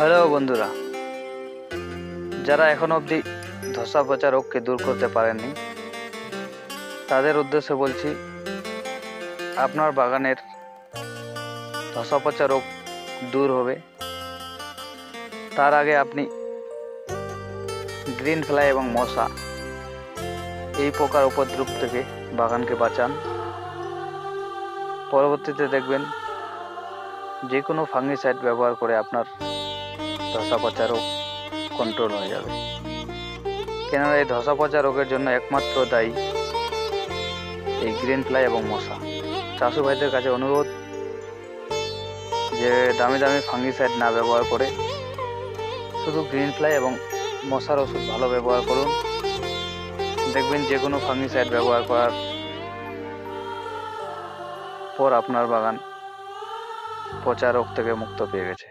Hello বন্ধুরা, যারা এখন অবধি ধসা পচা রোগকে দূর করতে পারেননি তাদের উদ্দেশ্যে বলছি, আপনার বাগানের ধসা পচা রোগ দূর হবে তার আগে আপনি গ্রিন ফ্লাই এবং মশা এই পোকার উপদ্রব থেকে বাগানকে বাঁচান। পরবর্তীতে দেখবেন যে কোনো ফাঙ্গিসাইড ব্যবহার করে আপনার ধসা পচা রোগ কন্ট্রোল হয়ে যাবে। কেননা এই ধসা পচা রোগের জন্য একমাত্র দায়ী এই গ্রিন ফ্লাই এবং মশা। চাষি ভাইদের কাছে অনুরোধ যে দামি দামি ফাঙ্গিসাইড না ব্যবহার করে শুধু গ্রিন ফ্লাই এবং মশার ওষুধ ভালো ব্যবহার করুন। দেখবেন যে কোনো ফাঙ্গিসাইড ব্যবহার করার পর আপনার বাগান পচা রোগ থেকে মুক্ত পেয়ে গেছে।